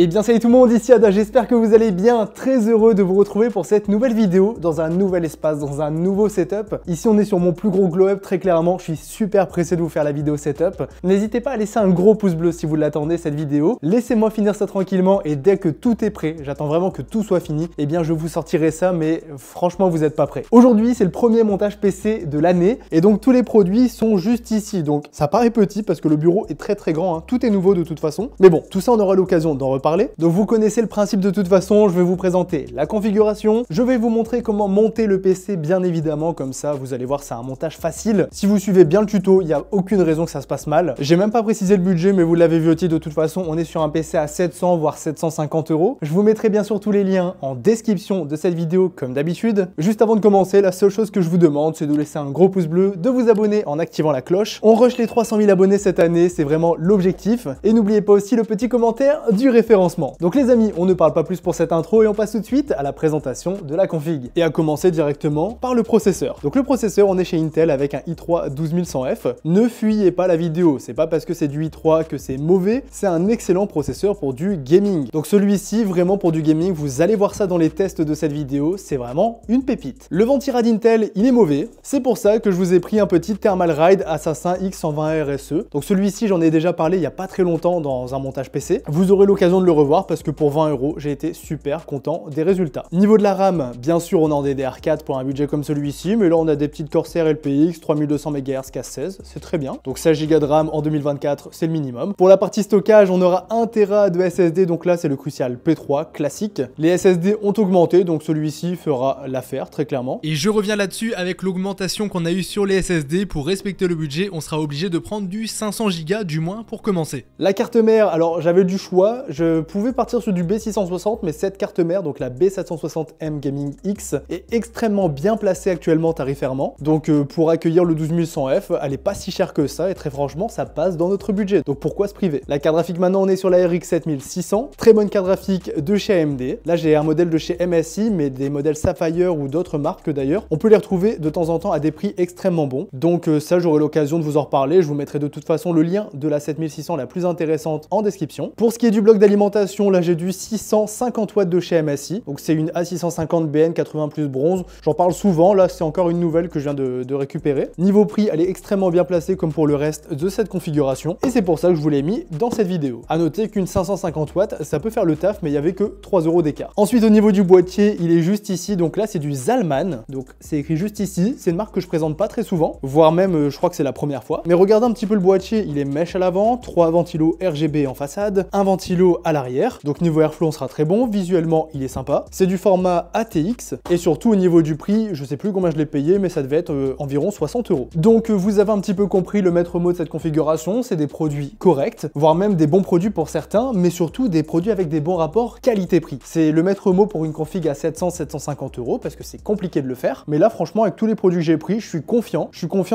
Et bien salut tout le monde, ici Ada, j'espère que vous allez bien, très heureux de vous retrouver pour cette nouvelle vidéo dans un nouvel espace, dans un nouveau setup. Ici on est sur mon plus gros glow up, très clairement, je suis super pressé de vous faire la vidéo setup. N'hésitez pas à laisser un gros pouce bleu si vous l'attendez cette vidéo, laissez-moi finir ça tranquillement et dès que tout est prêt, j'attends vraiment que tout soit fini, et bien je vous sortirai ça mais franchement vous n'êtes pas prêts. Aujourd'hui c'est le premier montage PC de l'année et donc tous les produits sont juste ici, donc ça paraît petit parce que le bureau est très grand, hein. Tout est nouveau de toute façon, mais bon, tout ça on aura l'occasion d'en reparler. Donc vous connaissez le principe de toute façon, je vais vous présenter la configuration, je vais vous montrer comment monter le PC bien évidemment, comme ça vous allez voir c'est un montage facile. Si vous suivez bien le tuto, il n'y a aucune raison que ça se passe mal. J'ai même pas précisé le budget mais vous l'avez vu aussi de toute façon, on est sur un PC à 700 voire 750 €. Je vous mettrai bien sûr tous les liens en description de cette vidéo comme d'habitude. Juste avant de commencer, la seule chose que je vous demande c'est de laisser un gros pouce bleu, de vous abonner en activant la cloche. On rush les 300 000 abonnés cette année, c'est vraiment l'objectif. Et n'oubliez pas aussi le petit commentaire du référencement. Donc les amis, on ne parle pas plus pour cette intro et on passe tout de suite à la présentation de la config. Et à commencer directement par le processeur. Donc le processeur, on est chez Intel avec un i3 12100F. Ne fuyez pas la vidéo, c'est pas parce que c'est du i3 que c'est mauvais, c'est un excellent processeur pour du gaming. Donc celui-ci, vraiment pour du gaming, vous allez voir ça dans les tests de cette vidéo, c'est vraiment une pépite. Le ventirad Intel, il est mauvais, c'est pour ça que je vous ai pris un petit Thermal Ride Assassin X120 RSE. Donc celui-ci, j'en ai déjà parlé il y a pas très longtemps dans un montage PC. Vous aurez l'occasion de le revoir parce que pour 20 €, j'ai été super content des résultats. Niveau de la RAM, bien sûr, on est en DDR4 pour un budget comme celui-ci, mais là on a des petites Corsair LPX 3200 MHz Cas16, c'est très bien. Donc 16 Go de RAM en 2024, c'est le minimum. Pour la partie stockage, on aura 1 Tera de SSD, donc là c'est le Crucial P3 classique. Les SSD ont augmenté, donc celui-ci fera l'affaire très clairement. Et je reviens là-dessus avec l'augmentation qu'on a eue sur les SSD. Pour respecter le budget, on sera obligé de prendre du 500 Go du moins pour commencer. La carte mère, alors j'avais du choix, je pouvais partir sur du B660, mais cette carte mère, donc la B760M Gaming X, est extrêmement bien placée actuellement tarifairement. Donc pour accueillir le 12100F, elle est pas si chère que ça et très franchement ça passe dans notre budget. Donc pourquoi se priver? La carte graphique maintenant on est sur la RX 7600, très bonne carte graphique de chez AMD. Là j'ai un modèle de chez MSI, mais des modèles Sapphire ou d'autres marques d'ailleurs. On peut les retrouver de temps en temps à des prix extrêmement bons. Donc ça j'aurai l'occasion de vous en reparler. Je vous mettrai de toute façon le lien de la 7600 la plus intéressante en description. Pour ce qui est du bloc d'alimentation, là j'ai du 650 watts de chez MSI, donc c'est une A650BN 80 plus bronze, j'en parle souvent, là c'est encore une nouvelle que je viens de récupérer. Niveau prix, elle est extrêmement bien placée comme pour le reste de cette configuration, et c'est pour ça que je vous l'ai mis dans cette vidéo. A noter qu'une 550 watts, ça peut faire le taf, mais il n'y avait que 3 € d'écart. Ensuite au niveau du boîtier, il est juste ici, donc là c'est du Zalman, donc c'est écrit juste ici, c'est une marque que je présente pas très souvent, voire même je crois que c'est la première fois. Mais regardez un petit peu le boîtier, il est mèche à l'avant, 3 ventilos RGB en façade, un ventilo à l'arrière, donc niveau airflow on sera très bon, visuellement il est sympa. C'est du format ATX et surtout au niveau du prix, je sais plus combien je l'ai payé mais ça devait être environ 60 €. Donc vous avez un petit peu compris le maître mot de cette configuration, c'est des produits corrects, voire même des bons produits pour certains, mais surtout des produits avec des bons rapports qualité-prix. C'est le maître mot pour une config à 700-750 € parce que c'est compliqué de le faire, mais là franchement avec tous les produits que j'ai pris, je suis confiant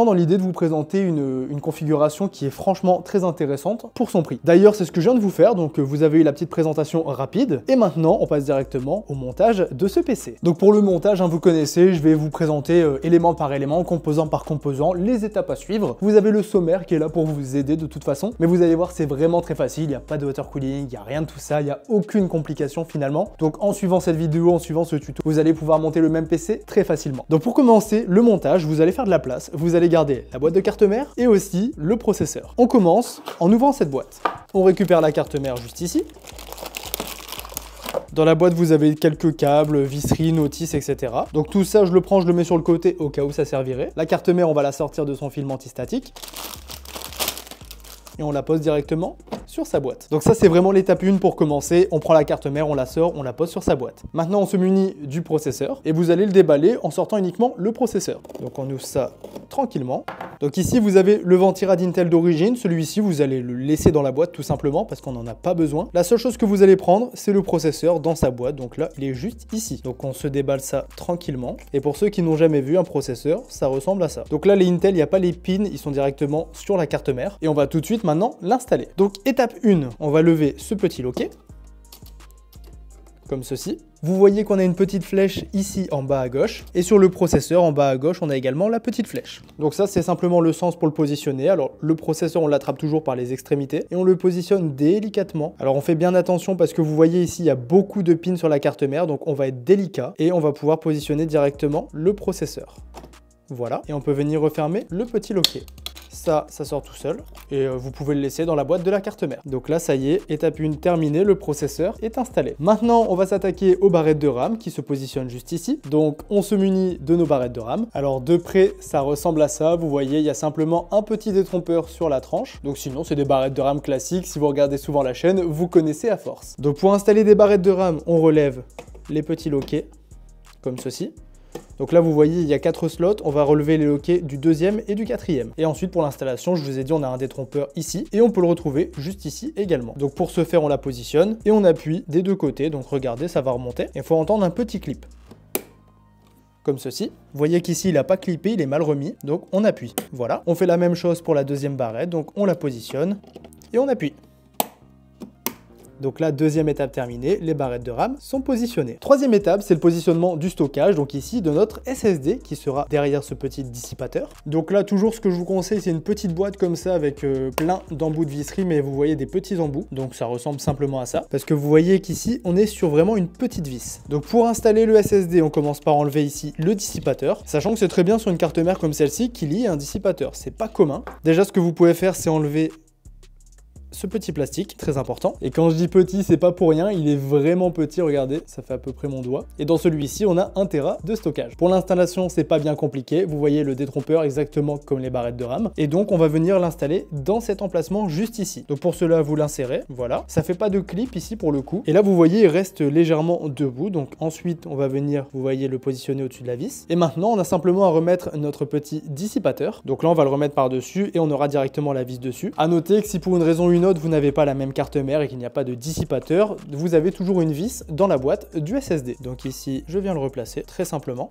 dans l'idée de vous présenter une configuration qui est franchement très intéressante pour son prix. D'ailleurs c'est ce que je viens de vous faire, donc vous avez eu la petite présentation rapide et maintenant on passe directement au montage de ce PC. Donc pour le montage, hein, vous connaissez, je vais vous présenter élément par élément, composant par composant, les étapes à suivre. Vous avez le sommaire qui est là pour vous aider de toute façon, mais vous allez voir c'est vraiment très facile, il n'y a pas de water cooling, il n'y a rien de tout ça, il n'y a aucune complication finalement. Donc en suivant cette vidéo, en suivant ce tuto, vous allez pouvoir monter le même PC très facilement. Donc pour commencer le montage, vous allez faire de la place, vous allez garder la boîte de carte mère et aussi le processeur. On commence en ouvrant cette boîte. On récupère la carte mère juste ici. Dans la boîte, vous avez quelques câbles, visseries, notices, etc. Donc tout ça, je le prends, je le mets sur le côté au cas où ça servirait. La carte mère, on va la sortir de son film antistatique. Et on la pose directement sur sa boîte. Donc ça c'est vraiment l'étape 1 pour commencer, on prend la carte mère, on la sort, on la pose sur sa boîte. Maintenant on se munit du processeur et vous allez le déballer en sortant uniquement le processeur. Donc on ouvre ça tranquillement. Donc ici vous avez le ventirad Intel d'origine, celui-ci vous allez le laisser dans la boîte tout simplement parce qu'on n'en a pas besoin. La seule chose que vous allez prendre c'est le processeur dans sa boîte, donc là il est juste ici. Donc on se déballe ça tranquillement et pour ceux qui n'ont jamais vu un processeur, ça ressemble à ça. Donc là les Intel, il n'y a pas les pins, ils sont directement sur la carte mère et on va tout de suite maintenant l'installer. Donc étape 1, on va lever ce petit loquet comme ceci. Vous voyez qu'on a une petite flèche ici en bas à gauche. Et sur le processeur, en bas à gauche, on a également la petite flèche. Donc ça, c'est simplement le sens pour le positionner. Alors, le processeur, on l'attrape toujours par les extrémités et on le positionne délicatement. Alors, on fait bien attention parce que vous voyez ici, il y a beaucoup de pins sur la carte mère. Donc, on va être délicat et on va pouvoir positionner directement le processeur. Voilà. Et on peut venir refermer le petit loquet. Ça sort tout seul et vous pouvez le laisser dans la boîte de la carte mère. Donc là, ça y est, étape 1 terminée, le processeur est installé. Maintenant, on va s'attaquer aux barrettes de RAM qui se positionnent juste ici. Donc, on se munit de nos barrettes de RAM. Alors, de près, ça ressemble à ça. Vous voyez, il y a simplement un petit détrompeur sur la tranche. Donc, sinon, c'est des barrettes de RAM classiques. Si vous regardez souvent la chaîne, vous connaissez à force. Donc, pour installer des barrettes de RAM, on relève les petits loquets, comme ceci. Donc là, vous voyez, il y a 4 slots. On va relever les loquets du 2e et du 4e. Et ensuite, pour l'installation, je vous ai dit, on a un détrompeur ici. Et on peut le retrouver juste ici également. Donc pour ce faire, on la positionne et on appuie des deux côtés. Donc regardez, ça va remonter. Il faut entendre un petit clip. Comme ceci. Vous voyez qu'ici, il n'a pas clippé, il est mal remis. Donc on appuie. Voilà. On fait la même chose pour la deuxième barrette. Donc on la positionne et on appuie. Donc là, deuxième étape terminée, les barrettes de RAM sont positionnées. Troisième étape, c'est le positionnement du stockage, donc ici de notre SSD qui sera derrière ce petit dissipateur. Donc là, toujours ce que je vous conseille, c'est une petite boîte comme ça avec plein d'embouts de visserie, mais vous voyez des petits embouts, donc ça ressemble simplement à ça. Parce que vous voyez qu'ici, on est sur vraiment une petite vis. Donc pour installer le SSD, on commence par enlever ici le dissipateur, sachant que c'est très bien sur une carte mère comme celle-ci qu'il y ait un dissipateur, c'est pas commun. Déjà, ce que vous pouvez faire, c'est enlever ce petit plastique, très important. Et quand je dis petit, c'est pas pour rien, il est vraiment petit, regardez, ça fait à peu près mon doigt. Et dans celui-ci, on a 1 Tera de stockage. Pour l'installation, c'est pas bien compliqué, vous voyez le détrompeur exactement comme les barrettes de RAM. Et donc, on va venir l'installer dans cet emplacement juste ici. Donc pour cela, vous l'insérez, voilà. Ça fait pas de clip ici pour le coup. Et là, vous voyez, il reste légèrement debout. Donc ensuite, on va venir, vous voyez, le positionner au-dessus de la vis. Et maintenant, on a simplement à remettre notre petit dissipateur. Donc là, on va le remettre par-dessus et on aura directement la vis dessus. À noter que si pour une raison ou une autre, vous n'avez pas la même carte mère et qu'il n'y a pas de dissipateur, vous avez toujours une vis dans la boîte du SSD. Donc ici, je viens le replacer très simplement.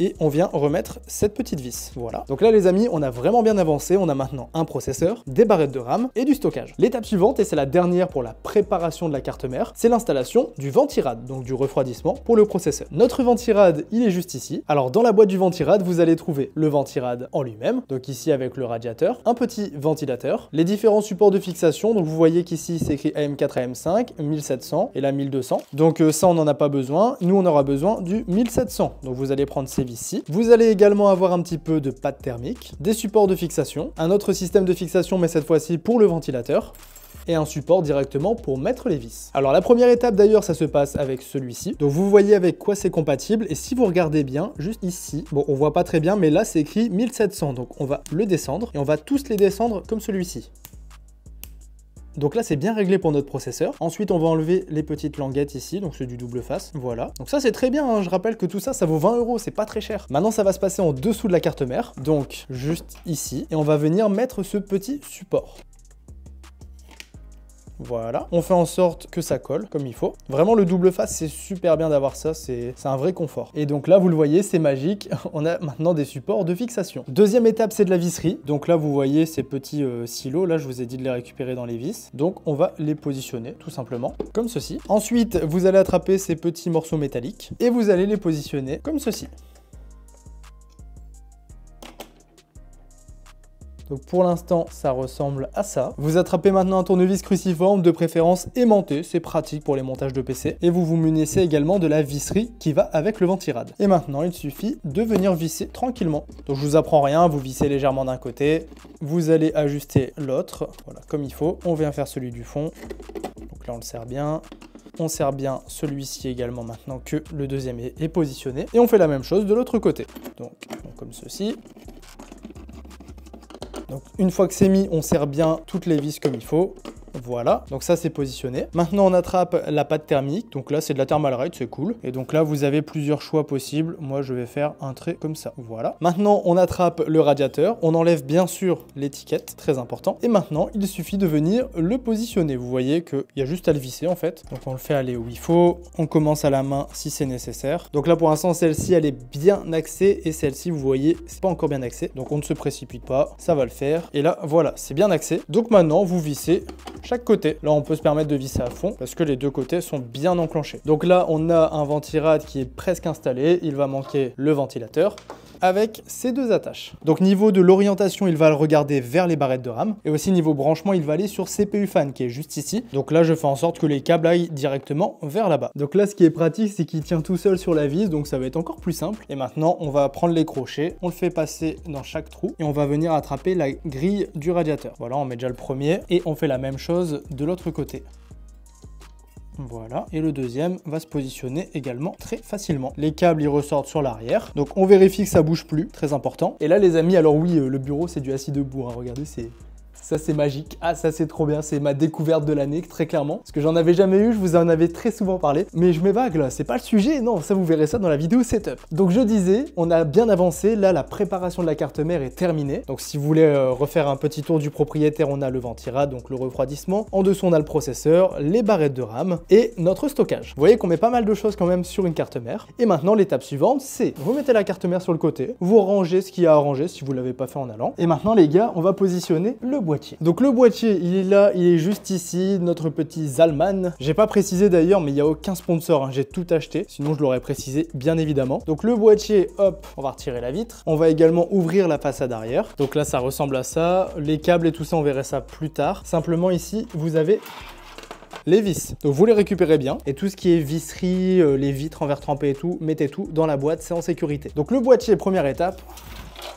Et on vient remettre cette petite vis. Voilà. Donc là, les amis, on a vraiment bien avancé. On a maintenant un processeur, des barrettes de RAM et du stockage. L'étape suivante, et c'est la dernière pour la préparation de la carte mère, c'est l'installation du ventirad, donc du refroidissement pour le processeur. Notre ventirad, il est juste ici. Alors, dans la boîte du ventirad, vous allez trouver le ventirad en lui-même, donc ici avec le radiateur, un petit ventilateur, les différents supports de fixation. Donc vous voyez qu'ici, c'est écrit AM4, AM5, 1700 et là 1200. Donc ça, on n'en a pas besoin. Nous, on aura besoin du 1700. Donc vous allez prendre ces vis-ci. Vous allez également avoir un petit peu de pâte thermique, des supports de fixation, un autre système de fixation, mais cette fois-ci pour le ventilateur, et un support directement pour mettre les vis. Alors la première étape d'ailleurs, ça se passe avec celui-ci. Donc vous voyez avec quoi c'est compatible, et si vous regardez bien, juste ici, bon on voit pas très bien, mais là c'est écrit 1700, donc on va le descendre, et on va tous les descendre comme celui-ci. Donc là, c'est bien réglé pour notre processeur. Ensuite, on va enlever les petites languettes ici, donc c'est du double face. Voilà. Donc ça, c'est très bien, hein. Je rappelle que tout ça, ça vaut 20 €, c'est pas très cher. Maintenant, ça va se passer en dessous de la carte mère, donc juste ici. Et on va venir mettre ce petit support. Voilà, on fait en sorte que ça colle comme il faut. Vraiment, le double face, c'est super bien d'avoir ça, c'est un vrai confort. Et donc là, vous le voyez, c'est magique. On a maintenant des supports de fixation. Deuxième étape, c'est de la visserie. Donc là, vous voyez ces petits silos. Là, je vous ai dit de les récupérer dans les vis. Donc, on va les positionner tout simplement comme ceci. Ensuite, vous allez attraper ces petits morceaux métalliques et vous allez les positionner comme ceci. Donc pour l'instant, ça ressemble à ça. Vous attrapez maintenant un tournevis cruciforme, de préférence aimanté, c'est pratique pour les montages de PC. Et vous vous munissez également de la visserie qui va avec le ventirad. Et maintenant, il suffit de venir visser tranquillement. Donc je vous apprends rien, vous vissez légèrement d'un côté, vous allez ajuster l'autre, voilà, comme il faut. On vient faire celui du fond. Donc là, on le serre bien. On serre bien celui-ci également maintenant que le deuxième est positionné. Et on fait la même chose de l'autre côté. Donc comme ceci. Donc une fois que c'est mis, on serre bien toutes les vis comme il faut. Voilà, donc ça c'est positionné. Maintenant on attrape la pâte thermique, donc là c'est de la Thermalright, c'est cool. Et donc là vous avez plusieurs choix possibles, moi je vais faire un trait comme ça, voilà. Maintenant on attrape le radiateur, on enlève bien sûr l'étiquette, très important. Et maintenant il suffit de venir le positionner, vous voyez qu'il y a juste à le visser en fait. Donc on le fait aller où il faut, on commence à la main si c'est nécessaire. Donc là pour l'instant celle-ci elle est bien axée et celle-ci vous voyez c'est pas encore bien axé. Donc on ne se précipite pas, ça va le faire. Et là voilà, c'est bien axé. Donc maintenant vous vissez chaque chaque côté. Là, on peut se permettre de visser à fond parce que les deux côtés sont bien enclenchés. Donc là, on a un ventirad qui est presque installé. Il va manquer le ventilateur avec ces deux attaches. Donc niveau de l'orientation, il va le regarder vers les barrettes de RAM. Et aussi niveau branchement, il va aller sur CPU fan qui est juste ici. Donc là, je fais en sorte que les câbles aillent directement vers là-bas. Donc là, ce qui est pratique, c'est qu'il tient tout seul sur la vis. Donc ça va être encore plus simple. Et maintenant, on va prendre les crochets. On le fait passer dans chaque trou. Et on va venir attraper la grille du radiateur. Voilà, on met déjà le premier. Et on fait la même chose de l'autre côté. Voilà, et le deuxième va se positionner également très facilement. Les câbles, ils ressortent sur l'arrière, donc on vérifie que ça bouge plus, très important. Et là les amis, alors oui, le bureau c'est du assis debout, hein. Regardez, ça c'est magique, ah ça c'est trop bien, c'est ma découverte de l'année très clairement, parce que j'en avais jamais eu, je vous en avais très souvent parlé, mais je m'évague là, c'est pas le sujet, non, ça vous verrez ça dans la vidéo setup. Donc je disais, on a bien avancé, là la préparation de la carte mère est terminée, donc si vous voulez refaire un petit tour du propriétaire, on a le ventirad, donc le refroidissement, en dessous on a le processeur, les barrettes de RAM et notre stockage. Vous voyez qu'on met pas mal de choses quand même sur une carte mère, et maintenant l'étape suivante c'est, vous mettez la carte mère sur le côté, vous rangez ce qu'il y a à ranger si vous l'avez pas fait en allant, et maintenant les gars, on va positionner le boîtier. Donc le boîtier, il est là, il est juste ici, notre petit Zalman. J'ai pas précisé d'ailleurs, mais il n'y a aucun sponsor, hein. J'ai tout acheté, sinon je l'aurais précisé bien évidemment. Donc le boîtier, hop, on va retirer la vitre. On va également ouvrir la façade arrière. Donc là, ça ressemble à ça. Les câbles et tout ça, on verra ça plus tard. Simplement ici, vous avez les vis. Donc vous les récupérez bien. Et tout ce qui est visserie, les vitres en verre trempé et tout, mettez tout dans la boîte, c'est en sécurité. Donc le boîtier, première étape,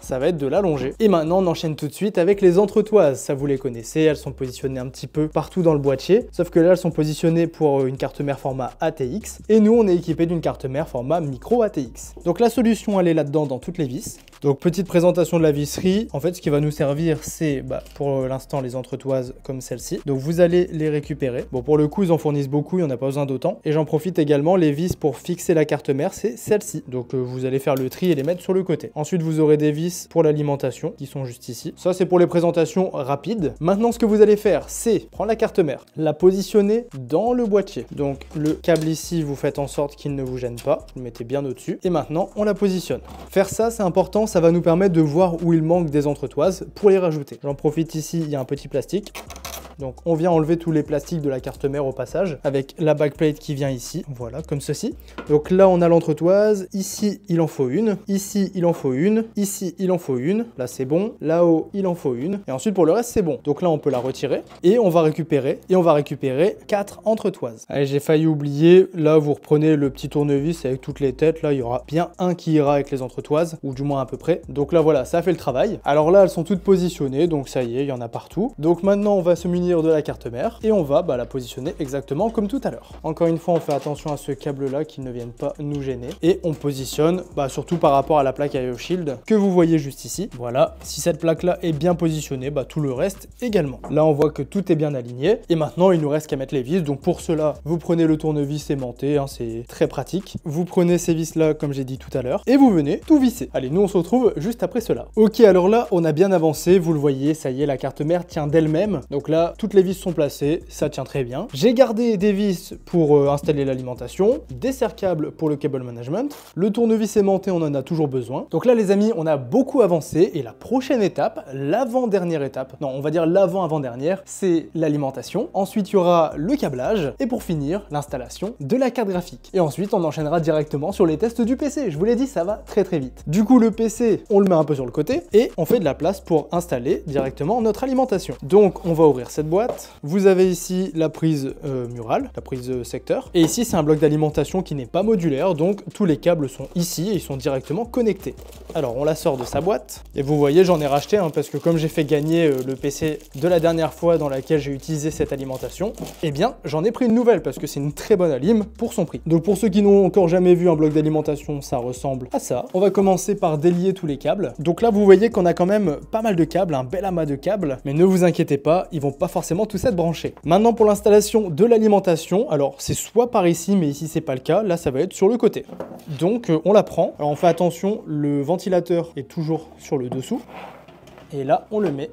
ça va être de l'allonger. Et maintenant, on enchaîne tout de suite avec les entretoises. Ça, vous les connaissez, elles sont positionnées un petit peu partout dans le boîtier. Sauf que là, elles sont positionnées pour une carte mère format ATX. Et nous, on est équipé d'une carte mère format micro ATX. Donc la solution, elle est là-dedans dans toutes les vis. Donc petite présentation de la visserie. En fait, ce qui va nous servir, c'est pour l'instant les entretoises comme celle-ci. Donc vous allez les récupérer. Bon, pour le coup, ils en fournissent beaucoup, il n'y en a pas besoin d'autant. Et j'en profite également, les vis pour fixer la carte mère, c'est celle-ci. Donc vous allez faire le tri et les mettre sur le côté. Ensuite, vous aurez des vis pour l'alimentation qui sont juste ici. Ça, c'est pour les présentations rapides. Maintenant, ce que vous allez faire, c'est prendre la carte mère, la positionner dans le boîtier. Donc le câble ici, vous faites en sorte qu'il ne vous gêne pas. Vous le mettez bien au-dessus. Et maintenant, on la positionne. Faire ça, c'est important. Ça va nous permettre de voir où il manque des entretoises pour les rajouter. J'en profite ici, il y a un petit plastique. Donc on vient enlever tous les plastiques de la carte mère au passage avec la backplate qui vient ici, voilà, comme ceci. Donc là on a l'entretoise, ici il en faut une, ici il en faut une, ici il en faut une, là c'est bon, là-haut il en faut une, et ensuite pour le reste c'est bon. Donc là on peut la retirer et on va récupérer 4 entretoises. Allez, j'ai failli oublier, là vous reprenez le petit tournevis avec toutes les têtes, là il y aura bien un qui ira avec les entretoises, ou du moins à peu près. Donc là voilà, ça fait le travail. Alors là elles sont toutes positionnées, donc ça y est, il y en a partout. Donc maintenant on va se munir de la carte mère et on va la positionner exactement comme tout à l'heure. Encore une fois, on fait attention à ce câble là qu'il ne vienne pas nous gêner et on positionne surtout par rapport à la plaque IO Shield que vous voyez juste ici. Voilà, si cette plaque là est bien positionnée, tout le reste également. Là on voit que tout est bien aligné et maintenant il nous reste qu'à mettre les vis. Donc pour cela, vous prenez le tournevis aimanté, hein, c'est très pratique. Vous prenez ces vis là comme j'ai dit tout à l'heure et vous venez tout visser. Allez, nous on se retrouve juste après cela. Ok, alors là on a bien avancé, vous le voyez, ça y est, la carte mère tient d'elle-même. Donc là toutes les vis sont placées, ça tient très bien. J'ai gardé des vis pour installer l'alimentation, des serre-câbles pour le cable management, le tournevis aimanté, on en a toujours besoin. Donc là les amis, on a beaucoup avancé et la prochaine étape, l'avant-dernière étape, non on va dire l'avant-avant-dernière, c'est l'alimentation. Ensuite il y aura le câblage et pour finir l'installation de la carte graphique. Et ensuite on enchaînera directement sur les tests du PC. Je vous l'ai dit, ça va très très vite. Du coup le PC, on le met un peu sur le côté et on fait de la place pour installer directement notre alimentation. Donc on va ouvrir cette boîte. Vous avez ici la prise murale, la prise secteur. Et ici, c'est un bloc d'alimentation qui n'est pas modulaire, donc tous les câbles sont ici et ils sont directement connectés. Alors, on la sort de sa boîte. Et vous voyez, j'en ai racheté, parce que comme j'ai fait gagner le PC de la dernière fois dans laquelle j'ai utilisé cette alimentation, eh bien, j'en ai pris une nouvelle parce que c'est une très bonne alim pour son prix. Donc, pour ceux qui n'ont encore jamais vu un bloc d'alimentation, ça ressemble à ça. On va commencer par délier tous les câbles. Donc là, vous voyez qu'on a quand même pas mal de câbles, un bel amas de câbles, mais ne vous inquiétez pas, ils vont pas forcément tous être branchés. Maintenant pour l'installation de l'alimentation, alors c'est soit par ici, mais ici c'est pas le cas, là ça va être sur le côté. Donc on la prend, alors on fait attention, le ventilateur est toujours sur le dessous. Et là, on le met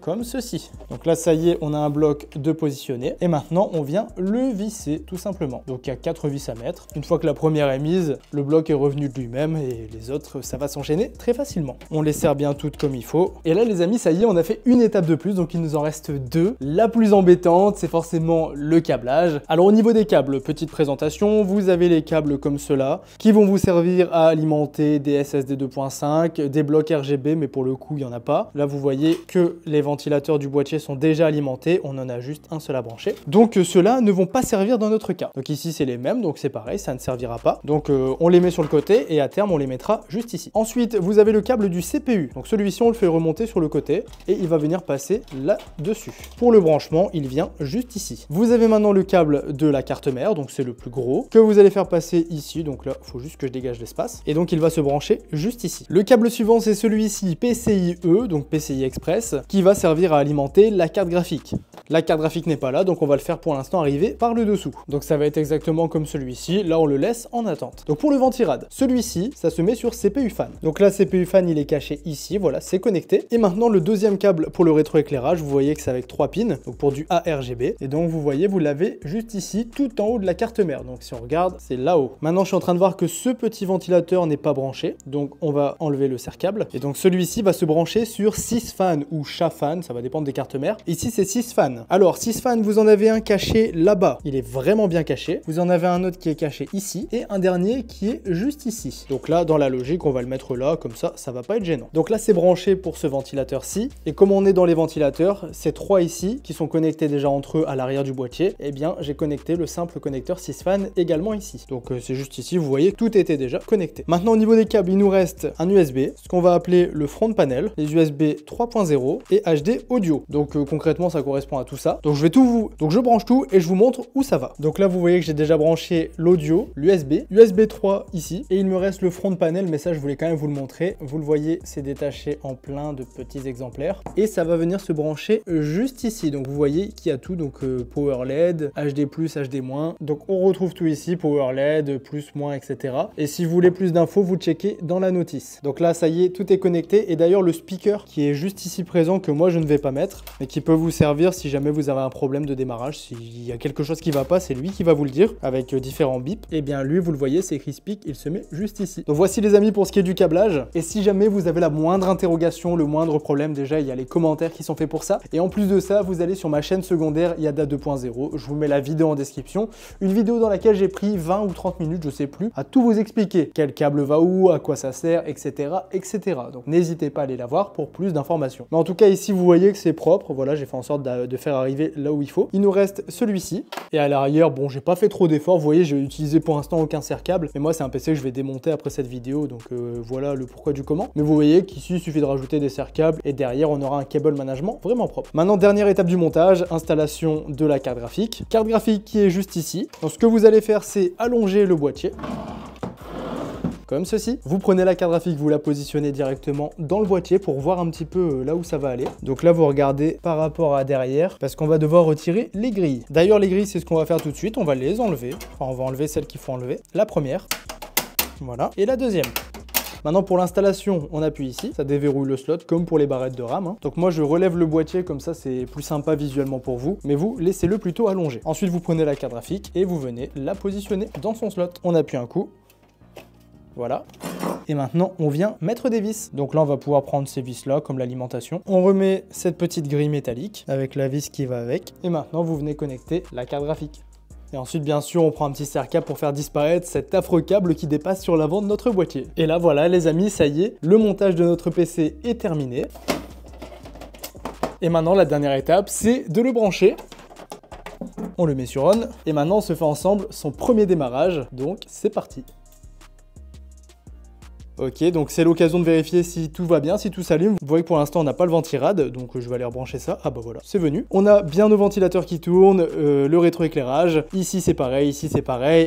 comme ceci. Donc là, ça y est, on a un bloc de positionner. Et maintenant, on vient le visser tout simplement. Donc il y a 4 vis à mettre. Une fois que la première est mise, le bloc est revenu de lui-même et les autres, ça va s'enchaîner très facilement. On les serre bien toutes comme il faut. Et là, les amis, ça y est, on a fait une étape de plus. Donc il nous en reste 2. La plus embêtante, c'est forcément le câblage. Alors au niveau des câbles, petite présentation, vous avez les câbles comme cela qui vont vous servir à alimenter des SSD 2.5, des blocs RGB, mais pour le coup, il n'y en a pas. Là, vous voyez que les ventilateurs du boîtier sont déjà alimentés, on en a juste un seul à brancher. Donc ceux-là ne vont pas servir dans notre cas. Donc ici c'est les mêmes, donc c'est pareil, ça ne servira pas. Donc on les met sur le côté et à terme on les mettra juste ici. Ensuite vous avez le câble du CPU. Donc celui-ci on le fait remonter sur le côté et il va venir passer là-dessus. Pour le branchement, il vient juste ici. Vous avez maintenant le câble de la carte mère, donc c'est le plus gros, que vous allez faire passer ici. Donc là, il faut juste que je dégage l'espace. Et donc il va se brancher juste ici. Le câble suivant c'est celui-ci PCIe, donc PCI Express, qui va servir à alimenter la carte graphique. La carte graphique n'est pas là, donc on va le faire pour l'instant arriver par le dessous. Donc ça va être exactement comme celui-ci, là on le laisse en attente. Donc pour le ventirad, celui-ci, ça se met sur CPU fan. Donc là CPU fan il est caché ici, voilà, c'est connecté. Et maintenant le deuxième câble pour le rétroéclairage, vous voyez que c'est avec 3 pins, donc pour du ARGB. Et donc vous voyez, vous l'avez juste ici, tout en haut de la carte mère. Donc si on regarde, c'est là-haut. Maintenant je suis en train de voir que ce petit ventilateur n'est pas branché, donc on va enlever le serre-câble. Et donc celui-ci va se brancher sur 6 fans ou chat fan, ça va dépendre des cartes mères. Ici c'est 6 fans. Alors 6 fans, vous en avez un caché là-bas, il est vraiment bien caché. Vous en avez un autre qui est caché ici et un dernier qui est juste ici. Donc là dans la logique on va le mettre là, comme ça va pas être gênant. Donc là c'est branché pour ce ventilateur-ci. Et comme on est dans les ventilateurs, ces 3 ici qui sont connectés déjà entre eux à l'arrière du boîtier, eh bien j'ai connecté le simple connecteur 6 fans également ici. Donc c'est juste ici, vous voyez, tout était déjà connecté. Maintenant au niveau des câbles, il nous reste un USB, ce qu'on va appeler le front panel, les USB 3.0 et HD audio. Donc concrètement ça correspond à tout ça. Donc je branche tout et je vous montre où ça va. Donc là vous voyez que j'ai déjà branché l'audio, l'USB, USB 3 ici et il me reste le front panel, mais ça je voulais quand même vous le montrer. Vous le voyez, c'est détaché en plein de petits exemplaires et ça va venir se brancher juste ici. Donc vous voyez qu'il y a tout, donc Power LED, HD+, HD-. Donc on retrouve tout ici, Power LED, plus, moins, etc. Et si vous voulez plus d'infos, vous checkez dans la notice. Donc là ça y est, tout est connecté et d'ailleurs le speaker qui est juste ici présent, que moi je ne vais pas mettre, mais qui peut vous servir si jamais vous avez un problème de démarrage, s'il y a quelque chose qui va pas, c'est lui qui va vous le dire avec différents bips. Et bien lui, vous le voyez, c'est écrit speak, il se met juste ici. Donc voici les amis pour ce qui est du câblage. Et si jamais vous avez la moindre interrogation, le moindre problème, déjà il y a les commentaires qui sont faits pour ça. Et en plus de ça, vous allez sur ma chaîne secondaire Yada 2.0, je vous mets la vidéo en description, une vidéo dans laquelle j'ai pris 20 ou 30 minutes, je sais plus, à tout vous expliquer, quel câble va où, à quoi ça sert, etc. etc. Donc n'hésitez pas à aller la voir pour plus d'informations. Mais en tout cas ici vous voyez que c'est propre, voilà, j'ai fait en sorte de faire arriver là où il faut. Il nous reste celui-ci, et à l'arrière, bon, j'ai pas fait trop d'efforts, vous voyez, j'ai utilisé pour l'instant aucun serre-câble, mais moi c'est un PC que je vais démonter après cette vidéo, donc voilà le pourquoi du comment. Mais vous voyez qu'ici il suffit de rajouter des serre-câbles, et derrière on aura un cable management vraiment propre. Maintenant, dernière étape du montage, installation de la carte graphique. Carte graphique qui est juste ici. Donc ce que vous allez faire, c'est allonger le boîtier. Comme ceci. Vous prenez la carte graphique, vous la positionnez directement dans le boîtier pour voir un petit peu là où ça va aller. Donc là, vous regardez par rapport à derrière, parce qu'on va devoir retirer les grilles. D'ailleurs, les grilles, c'est ce qu'on va faire tout de suite. On va les enlever. Enfin, on va enlever celles qu'il faut enlever. La première. Voilà. Et la deuxième. Maintenant pour l'installation, on appuie ici, ça déverrouille le slot comme pour les barrettes de RAM. Donc moi je relève le boîtier, comme ça c'est plus sympa visuellement pour vous, mais vous laissez-le plutôt allongé. Ensuite vous prenez la carte graphique et vous venez la positionner dans son slot. On appuie un coup, voilà. Et maintenant, on vient mettre des vis. Donc là, on va pouvoir prendre ces vis-là, comme l'alimentation. On remet cette petite grille métallique avec la vis qui va avec. Et maintenant, vous venez connecter la carte graphique. Et ensuite, bien sûr, on prend un petit serre-câble pour faire disparaître cet affreux câble qui dépasse sur l'avant de notre boîtier. Et là, voilà, les amis, ça y est, le montage de notre PC est terminé. Et maintenant, la dernière étape, c'est de le brancher. On le met sur on. Et maintenant, on se fait ensemble son premier démarrage. Donc, c'est parti. Ok, donc c'est l'occasion de vérifier si tout va bien, si tout s'allume. Vous voyez que pour l'instant on n'a pas le ventirad, donc je vais aller rebrancher ça. Ah bah voilà, c'est venu. On a bien nos ventilateurs qui tournent, le rétroéclairage. Ici c'est pareil,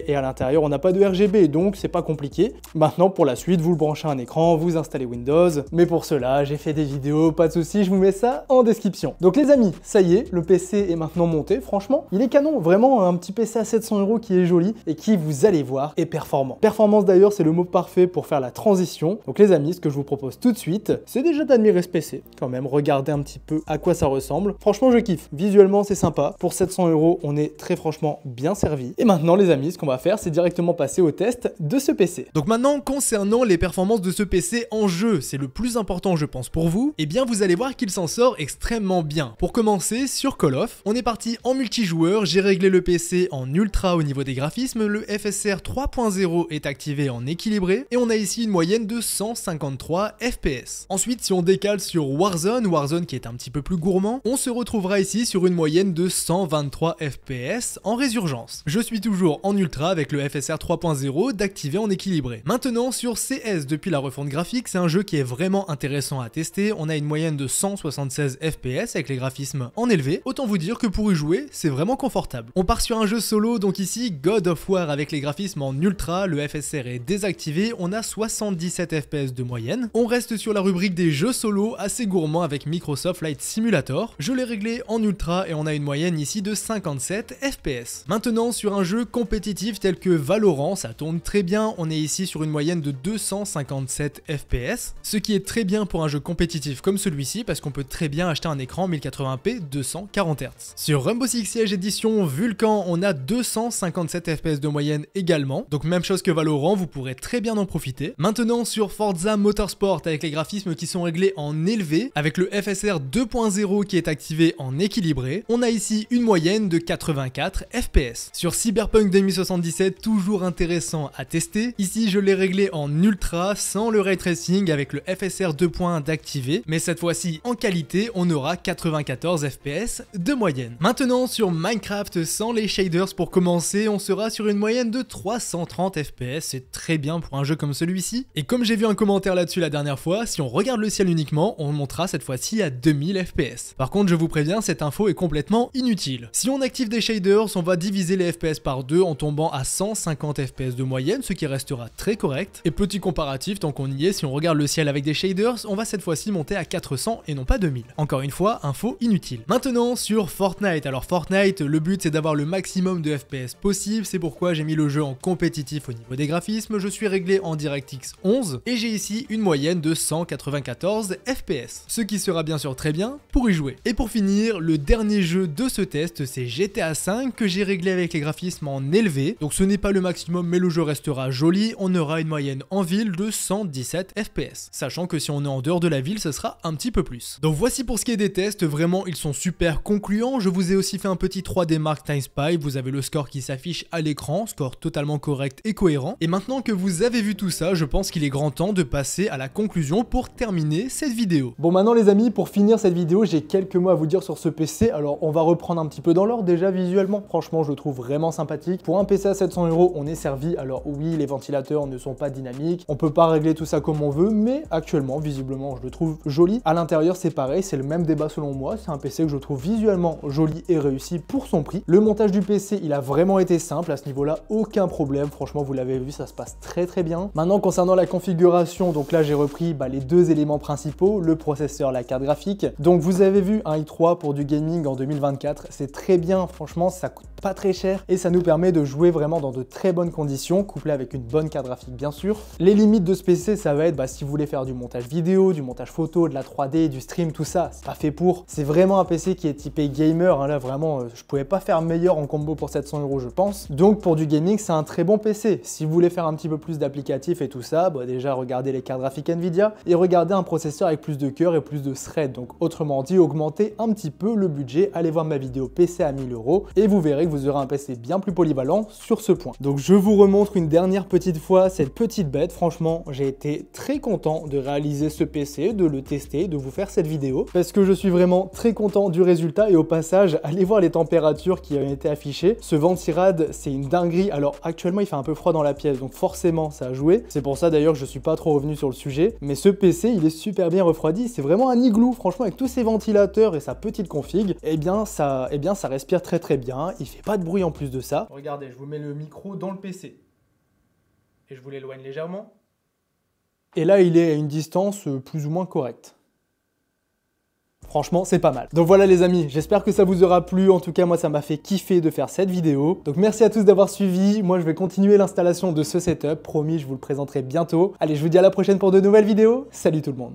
et à l'intérieur on n'a pas de RGB, donc c'est pas compliqué. Maintenant pour la suite, vous le branchez à un écran, vous installez Windows. Mais pour cela, j'ai fait des vidéos, pas de soucis, je vous mets ça en description. Donc les amis, ça y est, le PC est maintenant monté. Franchement, il est canon, vraiment un petit PC à 700 € qui est joli et qui, vous allez voir, est performant. Performance d'ailleurs, c'est le mot parfait pour faire la transition transition. Donc les amis, ce que je vous propose tout de suite, c'est déjà d'admirer ce PC. Quand même, regardez un petit peu à quoi ça ressemble. Franchement, je kiffe. Visuellement, c'est sympa. Pour 700 €, on est très franchement bien servi. Et maintenant, les amis, ce qu'on va faire, c'est directement passer au test de ce PC. Donc maintenant, concernant les performances de ce PC en jeu, c'est le plus important je pense pour vous, et bien vous allez voir qu'il s'en sort extrêmement bien. Pour commencer, sur Call of, on est parti en multijoueur, j'ai réglé le PC en ultra au niveau des graphismes, le FSR 3.0 est activé en équilibré, et on a ici une moyenne de 153 FPS. Ensuite, si on décale sur Warzone qui est un petit peu plus gourmand, on se retrouvera ici sur une moyenne de 123 FPS en résurgence. Je suis toujours en ultra avec le FSR 3.0 d'activer en équilibré. Maintenant sur CS, depuis la refonte graphique, c'est un jeu qui est vraiment intéressant à tester, on a une moyenne de 176 FPS avec les graphismes en élevé, autant vous dire que pour y jouer, c'est vraiment confortable. On part sur un jeu solo, donc ici God of War avec les graphismes en ultra, le FSR est désactivé, on a 77 FPS de moyenne. On reste sur la rubrique des jeux solo assez gourmands avec Microsoft Flight Simulator, je l'ai réglé en ultra et on a une moyenne ici de 57 FPS. Maintenant sur un jeu compétitif tel que Valorant, ça tourne très bien, on est ici sur une moyenne de 257 FPS, ce qui est très bien pour un jeu compétitif comme celui-ci parce qu'on peut très bien acheter un écran 1080p 240 Hz. Sur Rainbow Six Siege édition Vulcan, on a 257 FPS de moyenne également, donc même chose que Valorant, vous pourrez très bien en profiter. Maintenant sur Forza Motorsport avec les graphismes qui sont réglés en élevé, avec le FSR 2.0 qui est activé en équilibré, on a ici une moyenne de 84 FPS. Sur Cyberpunk 2077, toujours intéressant à tester, ici je l'ai réglé en ultra sans le ray tracing avec le FSR 2.1 d'activé, mais cette fois-ci en qualité on aura 94 FPS de moyenne. Maintenant sur Minecraft sans les shaders pour commencer, on sera sur une moyenne de 330 FPS, c'est très bien pour un jeu comme celui-ci. Et comme j'ai vu un commentaire là-dessus la dernière fois, si on regarde le ciel uniquement, on montera cette fois-ci à 2000 FPS. Par contre je vous préviens, cette info est complètement inutile. Si on active des shaders, on va diviser les FPS par 2 en tombant à 150 FPS de moyenne, ce qui restera très correct. Et petit comparatif, tant qu'on y est, si on regarde le ciel avec des shaders, on va cette fois-ci monter à 400 et non pas 2000. Encore une fois, info inutile. Maintenant sur Fortnite. Alors Fortnite, le but c'est d'avoir le maximum de FPS possible, c'est pourquoi j'ai mis le jeu en compétitif au niveau des graphismes, je suis réglé en DirectX 11 et j'ai ici une moyenne de 194 FPS, ce qui sera bien sûr très bien pour y jouer. Et pour finir, le dernier jeu de ce test, c'est GTA V que j'ai réglé avec les graphismes en élevé, donc ce n'est pas le maximum mais le jeu restera joli, on aura une moyenne en ville de 117 FPS, sachant que si on est en dehors de la ville, ce sera un petit peu plus. Donc voici pour ce qui est des tests, vraiment ils sont super concluants, je vous ai aussi fait un petit 3D Mark Time Spy, vous avez le score qui s'affiche à l'écran, score totalement correct et cohérent, et maintenant que vous avez vu tout ça, je pense qu'il est grand temps de passer à la conclusion pour terminer cette vidéo. Bon maintenant les amis, pour finir cette vidéo, j'ai quelques mots à vous dire sur ce PC, alors on va reprendre un petit peu dans l'ordre déjà visuellement, franchement je le trouve vraiment sympathique. Pour un PC à 700 €, on est servi, alors oui les ventilateurs ne sont pas dynamiques, on peut pas régler tout ça comme on veut, mais actuellement visiblement je le trouve joli. À l'intérieur c'est pareil, c'est le même débat selon moi, c'est un PC que je trouve visuellement joli et réussi pour son prix. Le montage du PC il a vraiment été simple à ce niveau là, aucun problème, franchement vous l'avez vu, ça se passe très bien. Maintenant concernant la configuration, donc là j'ai repris les deux éléments principaux, le processeur, la carte graphique. Donc vous avez vu un i3 pour du gaming en 2024, c'est très bien, franchement ça coûte pas très cher et ça nous permet de jouer vraiment dans de très bonnes conditions, couplé avec une bonne carte graphique bien sûr. Les limites de ce PC ça va être si vous voulez faire du montage vidéo, du montage photo, de la 3D, du stream, tout ça, c'est pas fait pour. C'est vraiment un PC qui est typé gamer, là vraiment je pouvais pas faire meilleur en combo pour 700 € je pense. Donc pour du gaming c'est un très bon PC. Si vous voulez faire un petit peu plus d'applicatifs et tout ça, déjà regardez les cartes graphiques Nvidia et regardez un processeur avec plus de cœur et plus de threads. Donc autrement dit, augmentez un petit peu le budget, allez voir ma vidéo PC à 1000 € et vous verrez que vous aurez un PC bien plus polyvalent sur ce point. Donc je vous remontre une dernière petite fois cette petite bête. Franchement, j'ai été très content de réaliser ce PC, de le tester, de vous faire cette vidéo parce que je suis vraiment très content du résultat. Et au passage, allez voir les températures qui ont été affichées. Ce Ventirad, c'est une dinguerie. Alors actuellement, il fait un peu froid dans la pièce, donc forcément ça a joué. C'est pour ça d'ailleurs que je suis pas trop revenu sur le sujet. Mais ce PC, il est super bien refroidi. C'est vraiment un igloo, franchement, avec tous ses ventilateurs et sa petite config. Eh bien ça respire très bien. Il fait pas de bruit en plus de ça. Regardez, je vous mets le micro dans le PC et je vous l'éloigne légèrement. Et là, il est à une distance plus ou moins correcte. Franchement, c'est pas mal. Donc voilà les amis, j'espère que ça vous aura plu. En tout cas, moi, ça m'a fait kiffer de faire cette vidéo. Donc merci à tous d'avoir suivi. Moi, je vais continuer l'installation de ce setup. Promis, je vous le présenterai bientôt. Allez, je vous dis à la prochaine pour de nouvelles vidéos. Salut tout le monde.